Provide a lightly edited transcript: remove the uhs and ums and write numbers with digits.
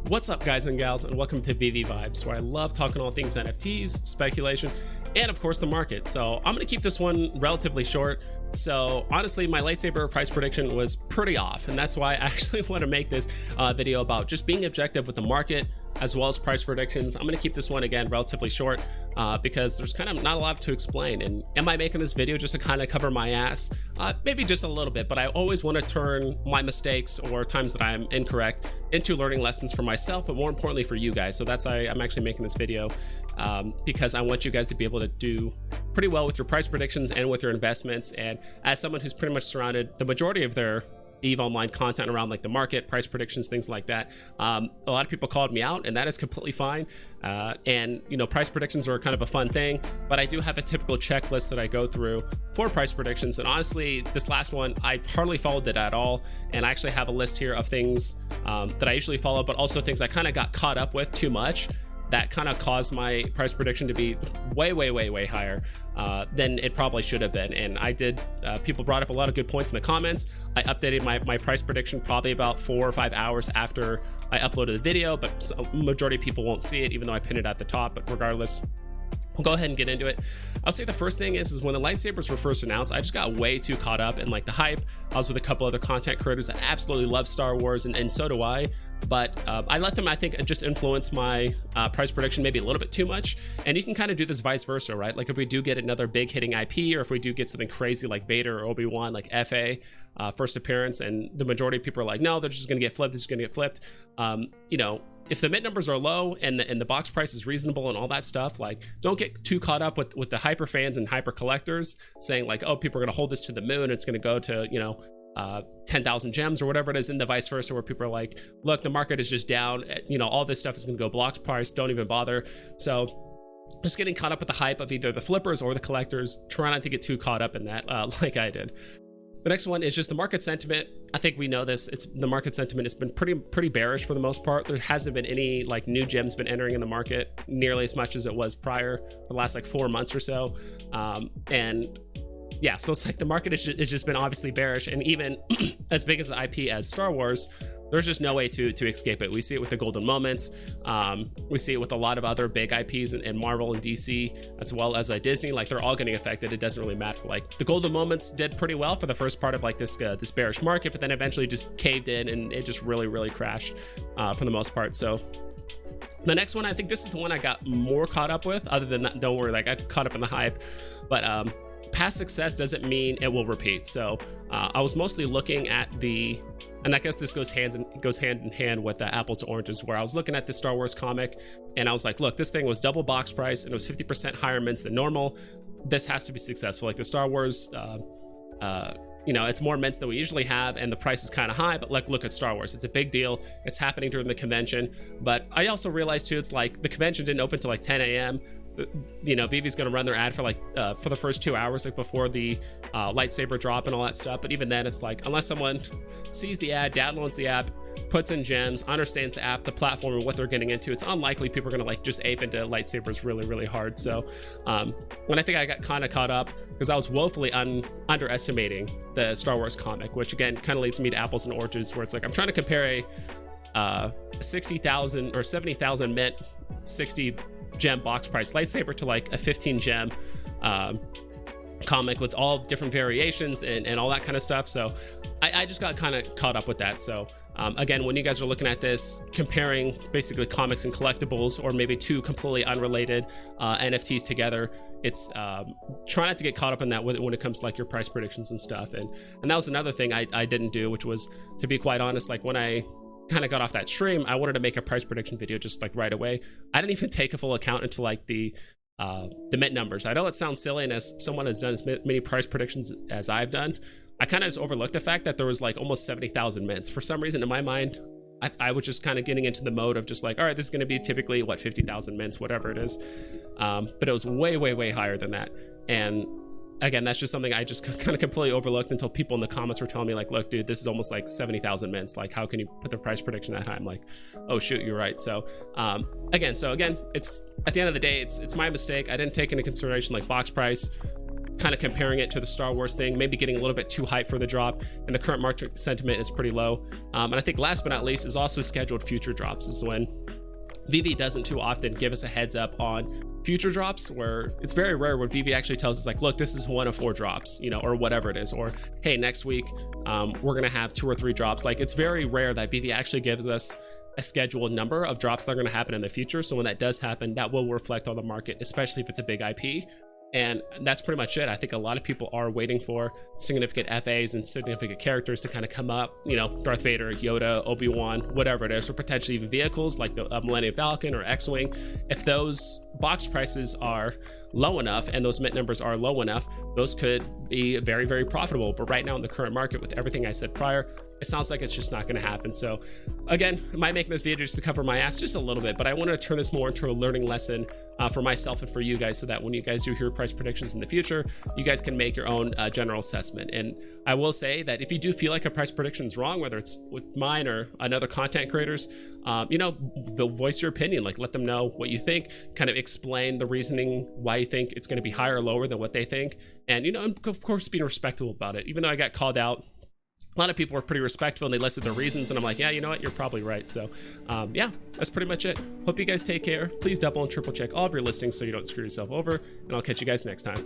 What's up, guys and gals, and welcome to Veve Vibes, where I love talking all things NFTs, speculation, and of course the market. So I'm going to keep this one relatively short. So honestly, my lightsaber price prediction was pretty off, and that's why I actually want to make this video about just being objective with the market as well as price predictions. I'm going to keep this one again relatively short because there's kind of not a lot to explain. And am I making this video just to kind of cover my ass? Maybe just a little bit, but I always want to turn my mistakes or times that I'm incorrect into learning lessons for myself, but more importantly for you guys. So that's why I'm actually making this video, because I want you guys to be able to do pretty well with your price predictions and with your investments. And as someone who's pretty much surrounded the majority of their Eve Online content around like the market, price predictions, things like that, a lot of people called me out, and that is completely fine. And you know, price predictions are kind of a fun thing, but I do have a typical checklist that I go through for price predictions. And honestly, this last one, I hardly followed it at all. And I actually have a list here of things that I usually follow, but also things I kind of got caught up with too much that kind of caused my price prediction to be way higher than it probably should have been. And I did, people brought up a lot of good points in the comments. I updated my price prediction probably about 4 or 5 hours after I uploaded the video, but majority of people won't see it, even though I pinned it at the top. But regardless, we'll go ahead and get into it. I'll say the first thing is when the lightsabers were first announced, I just got way too caught up in like the hype. I was with a couple other content creators that absolutely love Star Wars, and so do I. But I let them, I think, just influence my price prediction maybe a little bit too much. And you can kind of do this vice versa, right? Like if we do get another big hitting IP, or if we do get something crazy like Vader or Obi-Wan, like FA, first appearance, and the majority of people are like, no, they're just gonna get flipped, this is gonna get flipped. You know, if the mint numbers are low and the box price is reasonable and all that stuff, like don't get too caught up with the hyper fans and hyper collectors saying like, oh, people are gonna hold this to the moon, it's gonna go to, you know, 10,000 gems or whatever it is, and the vice versa, where people are like, look, the market is just down, you know, all this stuff is gonna go blocks price, don't even bother. So just getting caught up with the hype of either the flippers or the collectors, try not to get too caught up in that like I did. The next one is just the market sentiment. I think we know this. It's the market sentiment has been pretty bearish for the most part. There hasn't been any like new gems been entering in the market nearly as much as it was prior the last like 4 months or so. And yeah, so it's like the market has just been obviously bearish, and even as big as the IP as Star Wars, there's just no way to escape it. We see it with the golden moments. We see it with a lot of other big IPs and Marvel and DC, as well as Disney. Like they're all getting affected. It doesn't really matter. Like the golden moments did pretty well for the first part of like this bearish market, but then eventually just caved in and it just really crashed for the most part. So the next one, I think this is the one I got more caught up with. Other than that, don't worry, like I got caught up in the hype, but past success doesn't mean it will repeat. So I was mostly looking at and I guess this goes hand in hand with the apples to oranges, where I was looking at the Star Wars comic and I was like, look, this thing was double box price and it was 50% higher mints than normal. This has to be successful. Like the Star Wars, you know, it's more mints than we usually have, and the price is kind of high, but like, look at Star Wars. It's a big deal. It's happening during the convention. But I also realized too, it's like the convention didn't open till like 10 a.m. You know, Veve's gonna run their ad for like for the first 2 hours, like before the lightsaber drop and all that stuff. But even then, it's like, unless someone sees the ad, downloads the app, puts in gems, understands the app, the platform, and what they're getting into, it's unlikely people are gonna like just ape into lightsabers really hard. So when I think I got kind of caught up because I was woefully underestimating the Star Wars comic, which again kind of leads me to apples and oranges, where it's like I'm trying to compare a 60,000 or 70,000 mint 60 gem box price lightsaber to like a 15 gem comic with all different variations and all that kind of stuff. So I just got kind of caught up with that. So again, when you guys are looking at this, comparing basically comics and collectibles, or maybe two completely unrelated NFTs together, it's try not to get caught up in that when it comes to like your price predictions and stuff. And that was another thing I didn't do, which was, to be quite honest, like when I kind of got off that stream, I wanted to make a price prediction video just like right away. I didn't even take a full account into like the mint numbers. I know it sounds silly, and as someone has done as many price predictions as I've done, I kind of just overlooked the fact that there was like almost 70,000 mints. For some reason in my mind, I was just kind of getting into the mode of just like, all right, this is going to be typically what, 50,000 mints, whatever it is. But it was way higher than that. And again, that's just something I just kind of completely overlooked until people in the comments were telling me like, look, dude, this is almost like 70,000 mints. Like, how can you put the price prediction that high? I'm like, oh shoot, you're right. So again, it's at the end of the day, it's my mistake. I didn't take into consideration like box price. kind of comparing it to the Star Wars thing, maybe getting a little bit too hyped for the drop, and the current market sentiment is pretty low. And I think last but not least is also scheduled future drops. This is when Veve doesn't too often give us a heads up on future drops, where it's very rare when Veve actually tells us like, look, this is 1 of 4 drops, you know, or whatever it is, or hey, next week we're gonna have 2 or 3 drops. Like, it's very rare that Veve actually gives us a scheduled number of drops that are going to happen in the future. So when that does happen, that will reflect on the market, especially if it's a big IP. And that's pretty much it. I think a lot of people are waiting for significant FAs and significant characters to kind of come up, you know, Darth Vader, Yoda, Obi-Wan, whatever it is, or potentially even vehicles like the Millennium Falcon or X-Wing. If those box prices are low enough and those mint numbers are low enough, those could be very, very profitable. But right now in the current market, with everything I said prior, it sounds like it's just not going to happen. So again, am I making this video just to cover my ass just a little bit, but I want to turn this more into a learning lesson for myself and for you guys, so that when you guys do hear price predictions in the future, you guys can make your own general assessment. And I will say that if you do feel like a price prediction is wrong, whether it's with mine or another content creators, you know, they'll voice your opinion, like let them know what you think, kind of explain the reasoning why you think it's going to be higher or lower than what they think. And, you know, of course, being respectful about it. Even though I got called out, a lot of people were pretty respectful and they listed their reasons, and I'm like, yeah, you know what, you're probably right. So yeah, that's pretty much it. Hope you guys take care. Please double and triple check all of your listings so you don't screw yourself over, and I'll catch you guys next time.